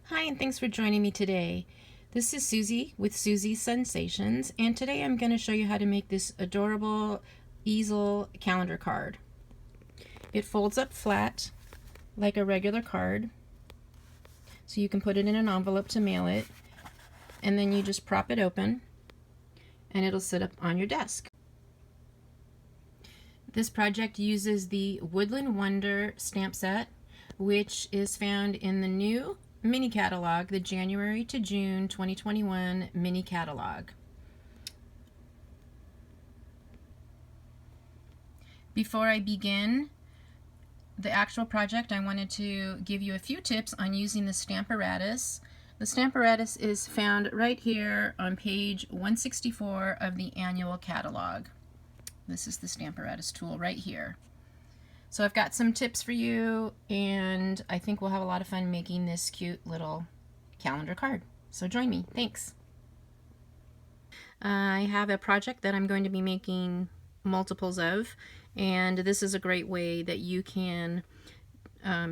Hi, and thanks for joining me today. This is Susie with Susie's Sensations, and today I'm going to show you how to make this adorable easel calendar card. It folds up flat like a regular card, so you can put it in an envelope to mail it, and then you just prop it open and it'll sit up on your desk. This project uses the Woodland Wonder Stamp Set, which is found in the new mini catalog, the January to June 2021 mini catalog. Before I begin the actual project, I wanted to give you a few tips on using the Stamparatus. The Stamparatus is found right here on page 164 of the annual catalog. This is the Stamparatus tool right here. So I've got some tips for you, and I think we'll have a lot of fun making this cute little calendar card. So join me. Thanks. I have a project that I'm going to be making multiples of, and this is a great way that you can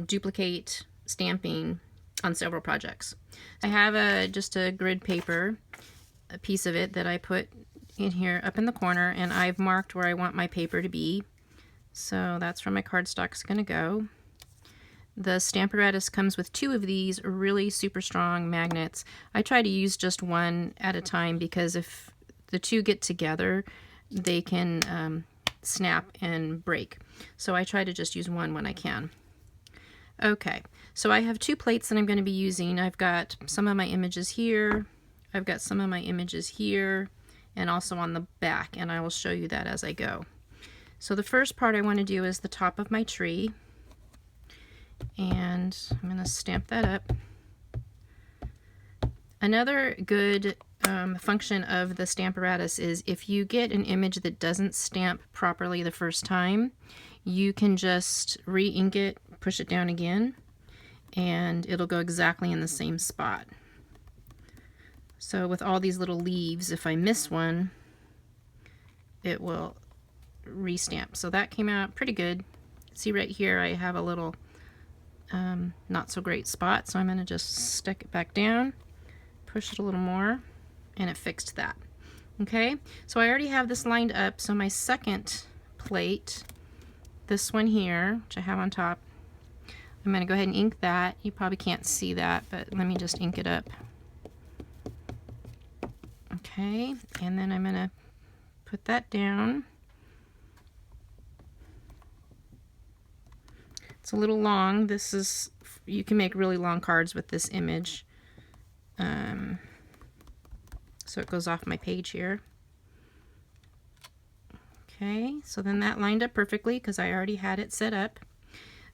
duplicate stamping on several projects. I have just a grid paper, a piece of it that I put in here up in the corner, and I've marked where I want my paper to be. So that's where my cardstock is going to go. The Stamparatus comes with two of these really super strong magnets. I try to use just one at a time because if the two get together, they can snap and break. So I try to just use one when I can. Okay, so I have two plates that I'm going to be using. I've got some of my images here, I've got some of my images here, and also on the back, and I will show you that as I go. So the first part I want to do is the top of my tree, and I'm going to stamp that up. Another good function of the Stamparatus is if you get an image that doesn't stamp properly the first time, you can just re-ink it, push it down again, and it'll go exactly in the same spot. So with all these little leaves, if I miss one, it will restamp. So that came out pretty good. See right here I have a little not so great spot, so I'm going to just stick it back down, push it a little more, and it fixed that. Okay, so I already have this lined up, so my second plate, this one here, which I have on top, I'm going to go ahead and ink that. You probably can't see that, but let me just ink it up. Okay, and then I'm going to put that down. It's a little long. This is, you can make really long cards with this image. So it goes off my page here. Okay, so then that lined up perfectly because I already had it set up.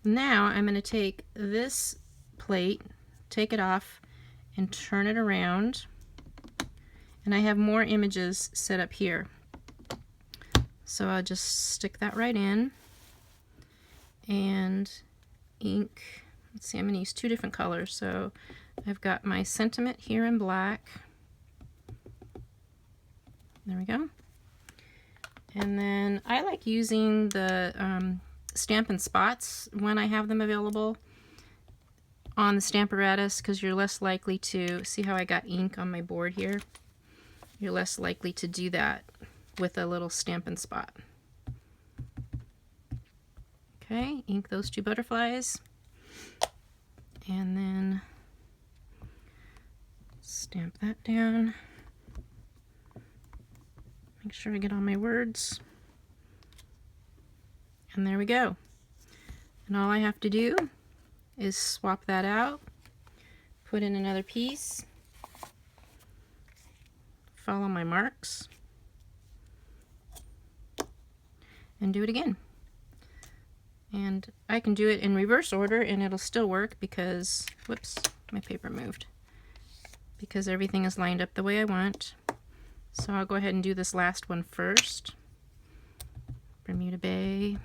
Now I'm going to take this plate, take it off, and turn it around. And I have more images set up here. So I'll just stick that right in and ink. Let's see, I'm going to use two different colors. So I've got my sentiment here in black. There we go. And then I like using the Stampin' Spots when I have them available on the Stamparatus because you're less likely to, see how I got ink on my board here? You're less likely to do that with a little Stampin' Spot. Okay, ink those two butterflies, and then stamp that down. Make sure I get all my words. And there we go. And all I have to do is swap that out, put in another piece, follow my marks, and do it again. And I can do it in reverse order and it'll still work because, whoops, my paper moved, because everything is lined up the way I want. So I'll go ahead and do this last one first. Bermuda Bay.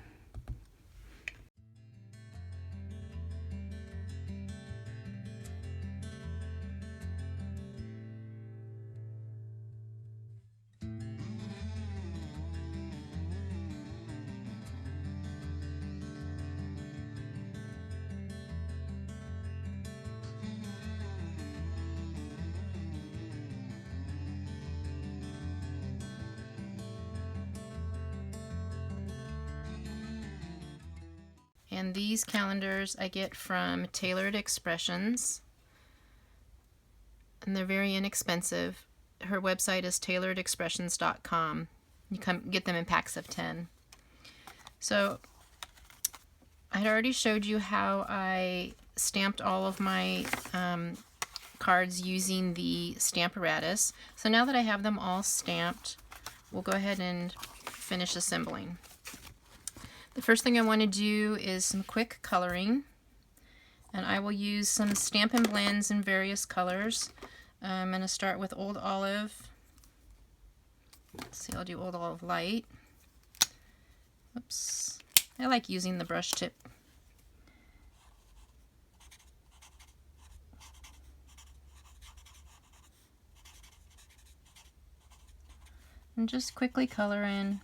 And these calendars I get from Tailored Expressions, and they're very inexpensive. Her website is tailoredexpressions.com. You get them in packs of 10. So I had already showed you how I stamped all of my cards using the Stamparatus. So now that I have them all stamped, we'll go ahead and finish assembling. The first thing I want to do is some quick coloring, and I will use some Stampin' Blends in various colors. I'm going to start with Old Olive. Let's see, I'll do Old Olive Light. Oops. I like using the brush tip. And just quickly color in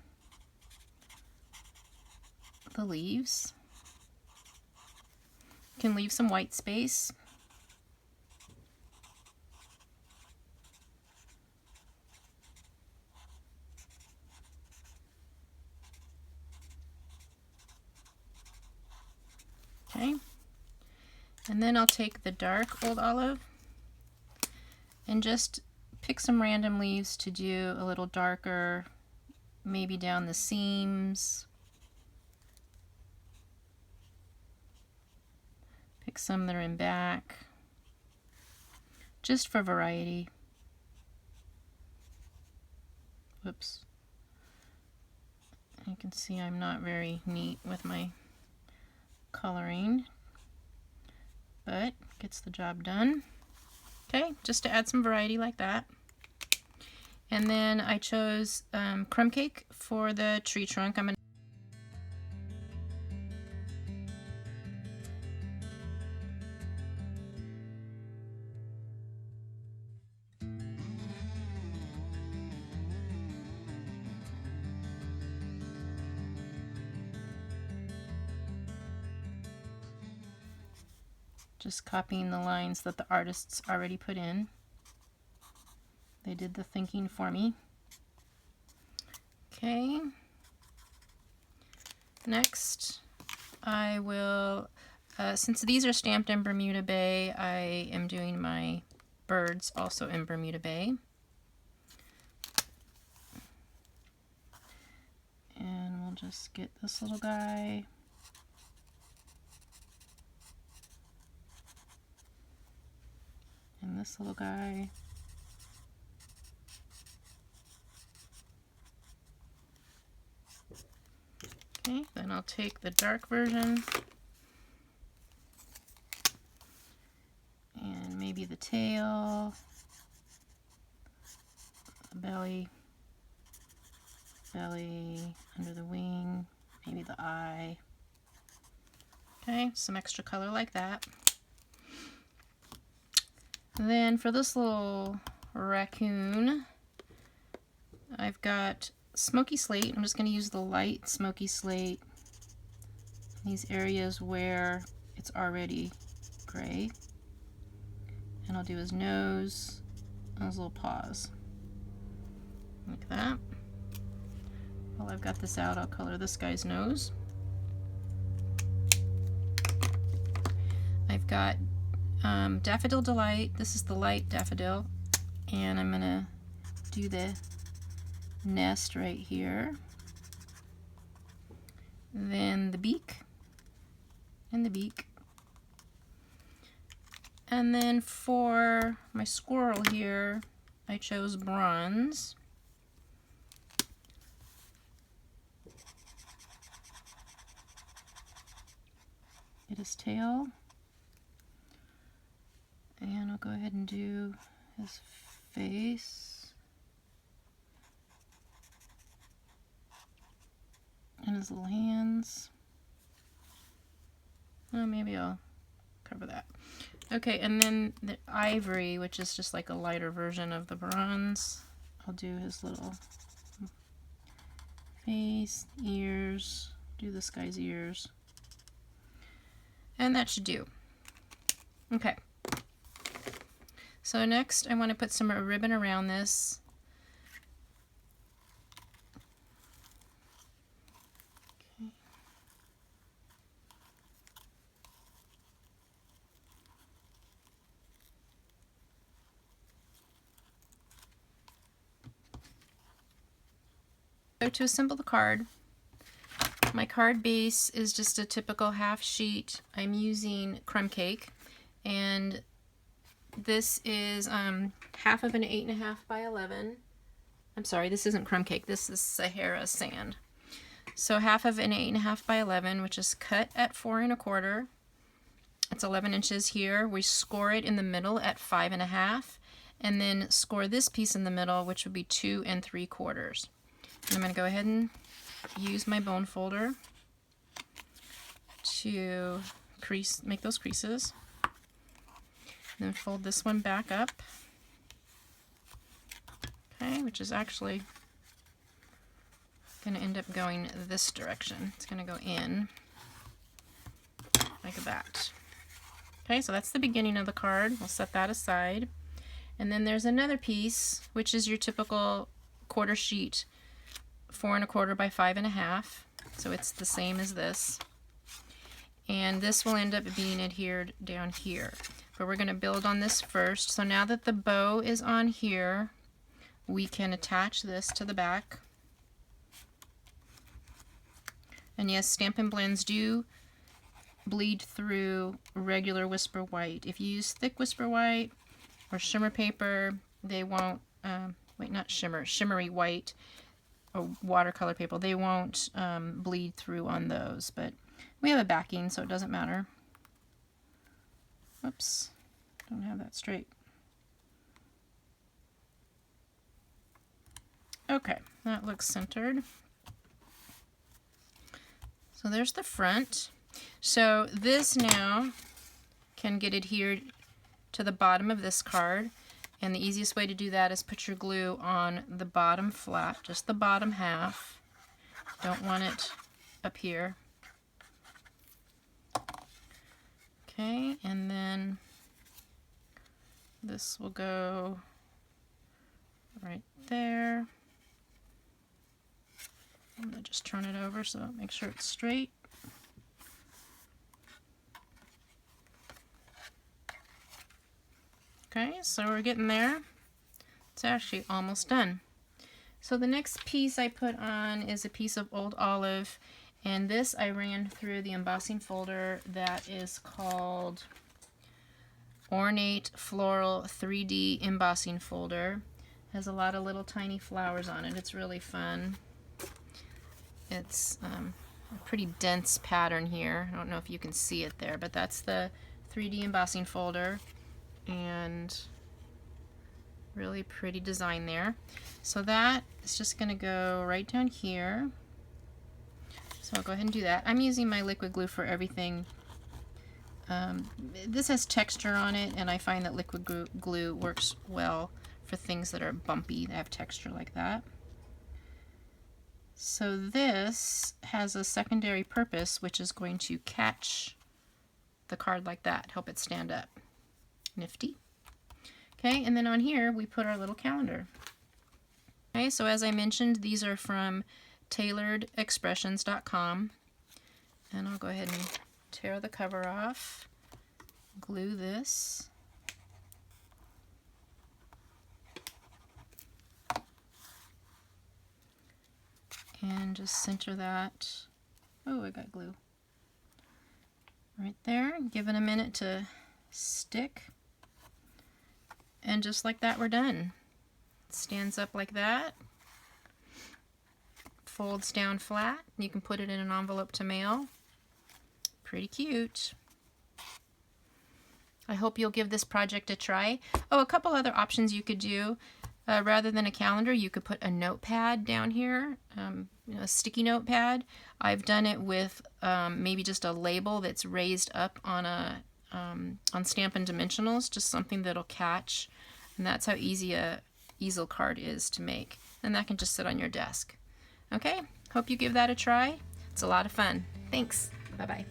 the leaves. You can leave some white space. Okay, and then I'll take the dark Old Olive and just pick some random leaves to do a little darker, maybe down the seams. Pick some that are in back, just for variety. Whoops. You can see I'm not very neat with my coloring, but gets the job done. Okay, just to add some variety like that. And then I chose crumb cake for the tree trunk. I'm going to just copying the lines that the artists already put in. They did the thinking for me. Okay. Next, I will, since these are stamped in Bermuda Bay, I am doing my birds also in Bermuda Bay. And we'll just get this little guy. And this little guy. Okay, then I'll take the dark version and maybe the tail, the belly, under the wing, maybe the eye. Okay, some extra color like that. And then for this little raccoon, I've got smoky slate. I'm just going to use the light smoky slate in these areas where it's already gray. And I'll do his nose and his little paws. Like that. While I've got this out, I'll color this guy's nose. I've got Daffodil Delight. This is the light daffodil, and I'm gonna do the nest right here, then the beak and the beak, and then for my squirrel here I chose bronze. Get his tail. And I'll go ahead and do his face and his little hands. Oh, maybe I'll cover that. Okay, and then the ivory, which is just like a lighter version of the bronze. I'll do his little face, ears, do this guy's ears. And that should do. Okay. So next I want to put some ribbon around this. Okay. So to assemble the card, my card base is just a typical half sheet. I'm using crumb cake, and this is half of an 8.5 by 11. I'm sorry, this isn't crumb cake, this is Sahara Sand. So half of an 8.5 by 11, which is cut at 4 1/4. It's 11 inches here. We score it in the middle at 5 1/2, and then score this piece in the middle, which would be 2 3/4. And I'm going to go ahead and use my bone folder to make those creases. And then fold this one back up. Okay, which is actually going to end up going this direction. It's going to go in like that. Okay, so that's the beginning of the card. We'll set that aside. And then there's another piece, which is your typical quarter sheet, 4 1/4 by 5 1/2. So it's the same as this. And this will end up being adhered down here. But we're going to build on this first. So now that the bow is on here, we can attach this to the back. And yes, Stampin' Blends do bleed through regular Whisper White. If you use thick Whisper White or shimmer paper, they won't, not shimmer, shimmery white or watercolor paper, they won't bleed through on those. But we have a backing, so it doesn't matter. Whoops, don't have that straight. Okay, that looks centered. So there's the front. So this now can get adhered to the bottom of this card, and the easiest way to do that is put your glue on the bottom flap, just the bottom half. Don't want it up here. Okay, and then this will go right there. I'm going to just turn it over so make sure it's straight. Okay, so we're getting there. It's actually almost done. So the next piece I put on is a piece of old olive, and this I ran through the embossing folder that is called Ornate Floral 3D Embossing Folder. It has a lot of little tiny flowers on it. It's really fun. It's a pretty dense pattern here. I don't know if you can see it there, but that's the 3D embossing folder, and really pretty design there. So that is just going to go right down here. So I'll go ahead and do that. I'm using my liquid glue for everything. This has texture on it, and I find that liquid glue works well for things that are bumpy, that have texture like that. So this has a secondary purpose, which is going to catch the card like that, help it stand up. Nifty. Okay, and then on here we put our little calendar. Okay, so as I mentioned, these are from tailoredexpressions.com, and I'll go ahead and tear the cover off, glue this, and just center that. Oh, I got glue right there. Give it a minute to stick, and just like that, we're done. It stands up like that, folds down flat. You can put it in an envelope to mail. Pretty cute. I hope you'll give this project a try. Oh, a couple other options you could do. Rather than a calendar, you could put a notepad down here, a sticky notepad. I've done it with maybe just a label that's raised up on on Stampin' Dimensionals, just something that'll catch, and that's how easy a easel card is to make. And that can just sit on your desk. Okay, hope you give that a try. It's a lot of fun. Thanks. Bye-bye.